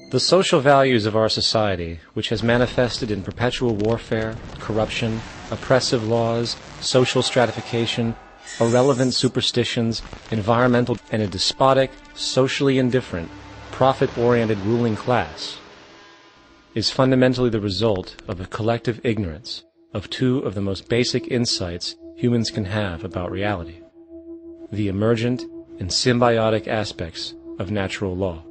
The social values of our society, which has manifested in perpetual warfare, corruption, oppressive laws, social stratification, irrelevant superstitions, environmental, and a despotic, socially indifferent, profit-oriented ruling class, is fundamentally the result of a collective ignorance of two of the most basic insights humans can have about reality: the emergent and symbiotic aspects of natural law.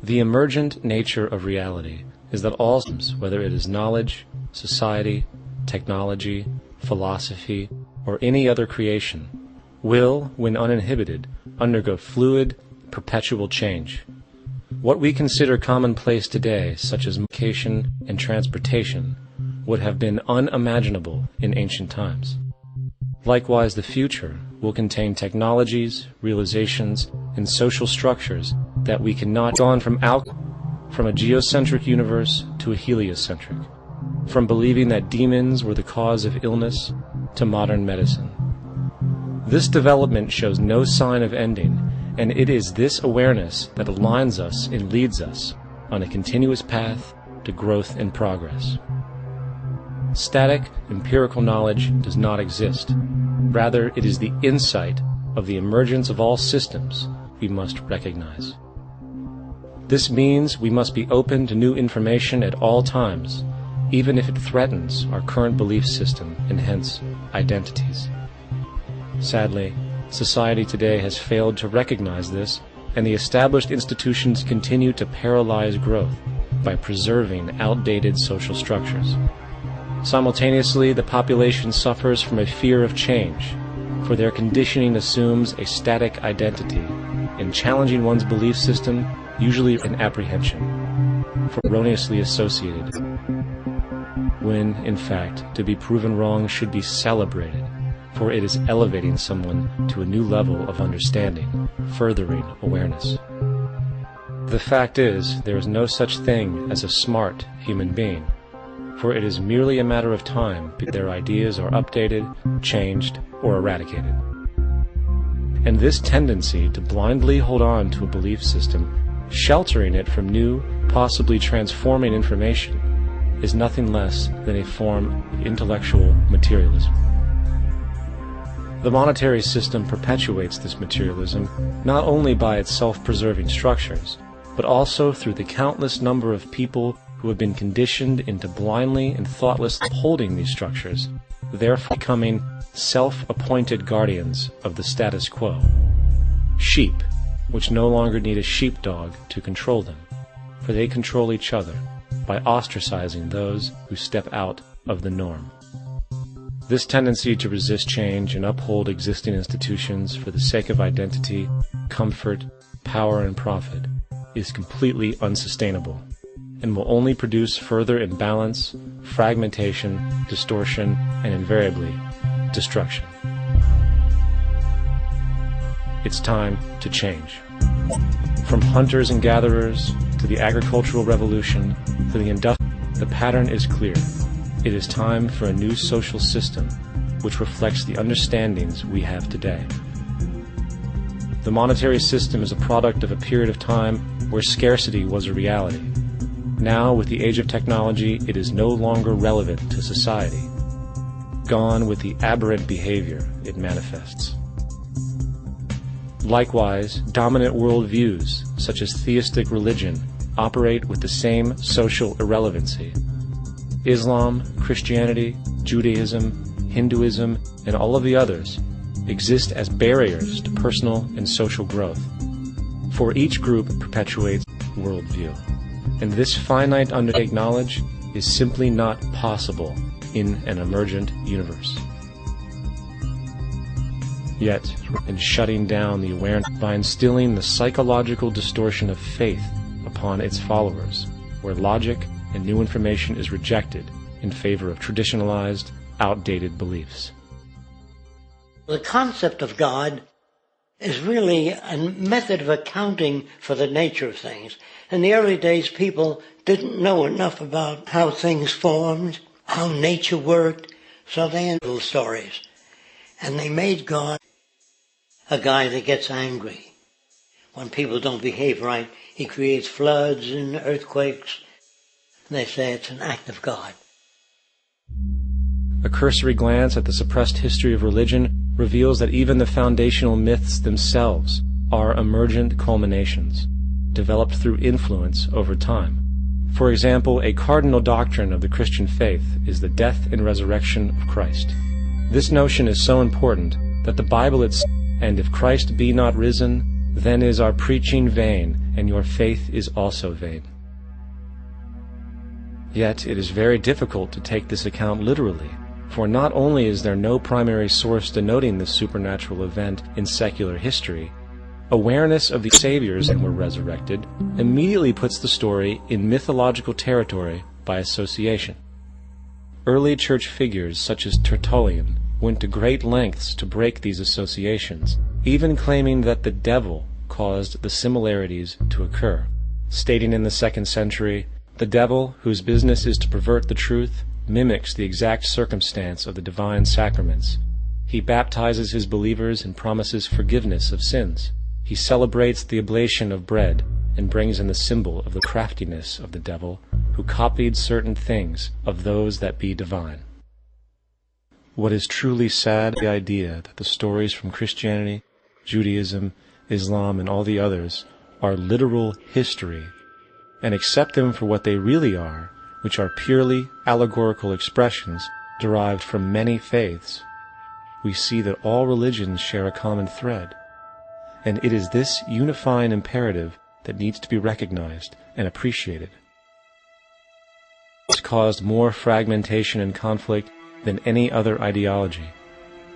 The emergent nature of reality is that all systems, whether it is knowledge, society, technology, philosophy, or any other creation, will, when uninhibited, undergo fluid, perpetual change. What we consider commonplace today, such as communication and transportation, would have been unimaginable in ancient times. Likewise, the future will contain technologies, realizations, and social structures that we cannot gone from a geocentric universe to a heliocentric, from believing that demons were the cause of illness to modern medicine. This development shows no sign of ending, and it is this awareness that aligns us and leads us on a continuous path to growth and progress. Static, empirical knowledge does not exist. Rather, it is the insight of the emergence of all systems we must recognize. This means we must be open to new information at all times, even if it threatens our current belief system and hence identities. Sadly, society today has failed to recognize this, and the established institutions continue to paralyze growth by preserving outdated social structures. Simultaneously, the population suffers from a fear of change, for their conditioning assumes a static identity, and challenging one's belief system usually an apprehension, for erroneously associated, when, in fact, to be proven wrong should be celebrated, for it is elevating someone to a new level of understanding, furthering awareness. The fact is, there is no such thing as a smart human being, for it is merely a matter of time before their ideas are updated, changed, or eradicated. And this tendency to blindly hold on to a belief system, sheltering it from new, possibly transforming information, is nothing less than a form of intellectual materialism. The monetary system perpetuates this materialism not only by its self-preserving structures, but also through the countless number of people who have been conditioned into blindly and thoughtlessly upholding these structures, therefore becoming self-appointed guardians of the status quo. Sheep, which no longer need a sheepdog to control them, for they control each other by ostracizing those who step out of the norm. This tendency to resist change and uphold existing institutions for the sake of identity, comfort, power, and profit is completely unsustainable, and will only produce further imbalance, fragmentation, distortion, and invariably, destruction. It's time to change. From hunters and gatherers, to the agricultural revolution, to the industrial, the pattern is clear. It is time for a new social system which reflects the understandings we have today. The monetary system is a product of a period of time where scarcity was a reality. Now, with the age of technology, it is no longer relevant to society. Gone with the aberrant behavior it manifests. Likewise, dominant worldviews, such as theistic religion, operate with the same social irrelevancy. Islam, Christianity, Judaism, Hinduism, and all of the others exist as barriers to personal and social growth, for each group perpetuates worldview. And this finite undertaking knowledge is simply not possible in an emergent universe. Yet, in shutting down the awareness by instilling the psychological distortion of faith upon its followers, where logic and new information is rejected in favor of traditionalized, outdated beliefs. The concept of God is really a method of accounting for the nature of things. In the early days, people didn't know enough about how things formed, how nature worked, so they had little stories. And they made God a guy that gets angry when people don't behave right. He creates floods and earthquakes. They say it's an act of God. A cursory glance at the suppressed history of religion reveals that even the foundational myths themselves are emergent culminations, developed through influence over time. For example, a cardinal doctrine of the Christian faith is the death and resurrection of Christ. This notion is so important that the Bible itself, and if Christ be not risen, then is our preaching vain, and your faith is also vain. Yet it is very difficult to take this account literally, for not only is there no primary source denoting this supernatural event in secular history, awareness of the saviors and were resurrected immediately puts the story in mythological territory by association. Early church figures such as Tertullian went to great lengths to break these associations, even claiming that the devil caused the similarities to occur, stating in the 2nd century, "The devil, whose business is to pervert the truth, mimics the exact circumstance of the divine sacraments. He baptizes his believers and promises forgiveness of sins. He celebrates the oblation of bread and brings in the symbol of the craftiness of the devil, who copied certain things of those that be divine." What is truly sad is the idea that the stories from Christianity, Judaism, Islam, and all the others are literal history, and accept them for what they really are, which are purely allegorical expressions derived from many faiths. We see that all religions share a common thread, and it is this unifying imperative that needs to be recognized and appreciated. It's caused more fragmentation and conflict than any other ideology.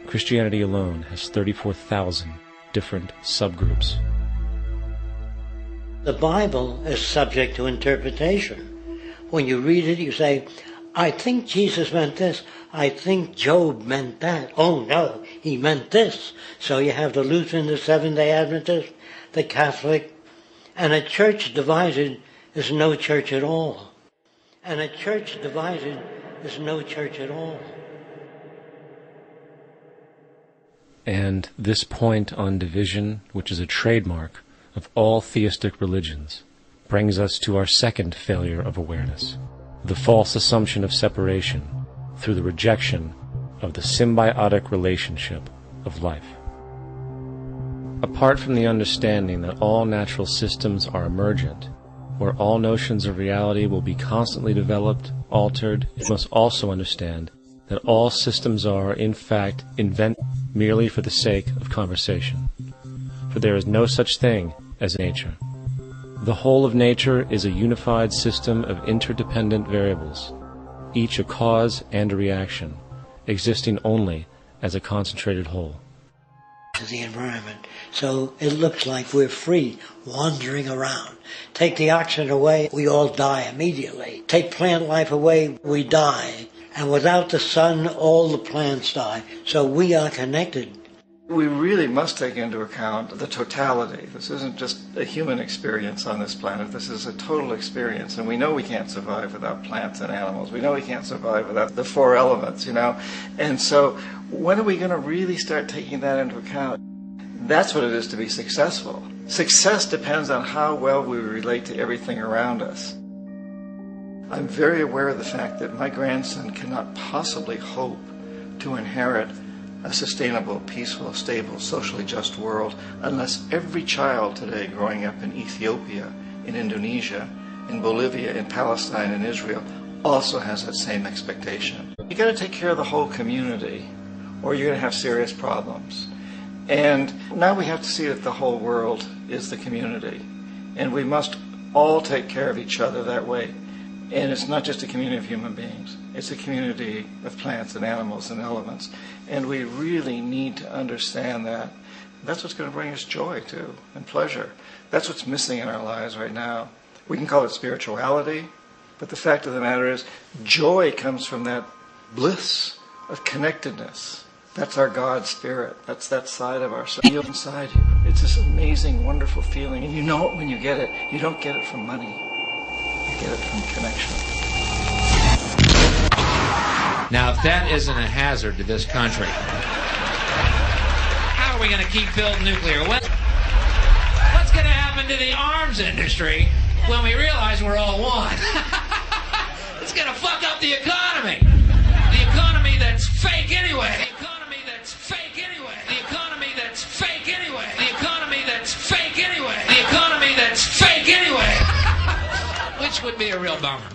Christianity alone has 34,000 different subgroups. The Bible is subject to interpretation. When you read it, you say, I think Jesus meant this. I think Job meant that. Oh no, he meant this. So you have the Lutheran, the Seventh-day Adventist, the Catholic, and a church divided is no church at all. And a church divided is no church at all. And this point on division, which is a trademark of all theistic religions, brings us to our second failure of awareness, the false assumption of separation through the rejection of the symbiotic relationship of life. Apart from the understanding that all natural systems are emergent, where all notions of reality will be constantly developed, altered, it must also understand that all systems are, in fact, invented merely for the sake of conversation. For there is no such thing as nature. The whole of nature is a unified system of interdependent variables, each a cause and a reaction, existing only as a concentrated whole. To the environment. So it looks like we're free, wandering around. Take the oxygen away, we all die immediately. Take plant life away, we die. And without the sun, all the plants die. So we are connected. We really must take into account the totality. This isn't just a human experience on this planet. This is a total experience. And we know we can't survive without plants and animals. We know we can't survive without the 4 elements, And so when are we going to really start taking that into account? That's what it is to be successful. Success depends on how well we relate to everything around us. I'm very aware of the fact that my grandson cannot possibly hope to inherit a sustainable, peaceful, stable, socially just world unless every child today growing up in Ethiopia, in Indonesia, in Bolivia, in Palestine, in Israel also has that same expectation. You got to take care of the whole community or you're going to have serious problems. And now we have to see that the whole world is the community. And we must all take care of each other that way. And it's not just a community of human beings. It's a community of plants and animals and elements. And we really need to understand that. That's what's going to bring us joy, too, and pleasure. That's what's missing in our lives right now. We can call it spirituality, but the fact of the matter is joy comes from that bliss of connectedness. That's our God spirit. That's that side of ourselves inside you. It's this amazing, wonderful feeling. And you know it when you get it. You don't get it from money. You get it from connection. Now, if that isn't a hazard to this country, how are we going to keep building nuclear? What's going to happen? happened to the arms industry when we realize we're all one? It's gonna fuck up the economy. The economy that's fake anyway. The economy that's fake anyway. The economy that's fake anyway. The economy that's fake anyway. The economy that's fake anyway. Which would be a real bummer.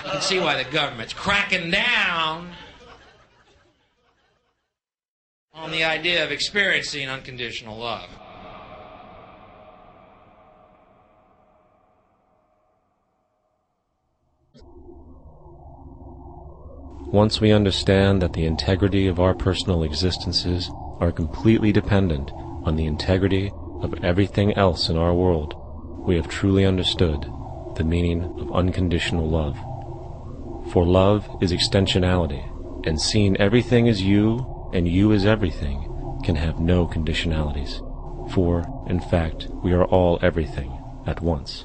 You can see why the government's cracking down on the idea of experiencing unconditional love. Once we understand that the integrity of our personal existences are completely dependent on the integrity of everything else in our world, we have truly understood the meaning of unconditional love. For love is extensionality, and seeing everything as you and you as everything can have no conditionalities. For, in fact, we are all everything at once.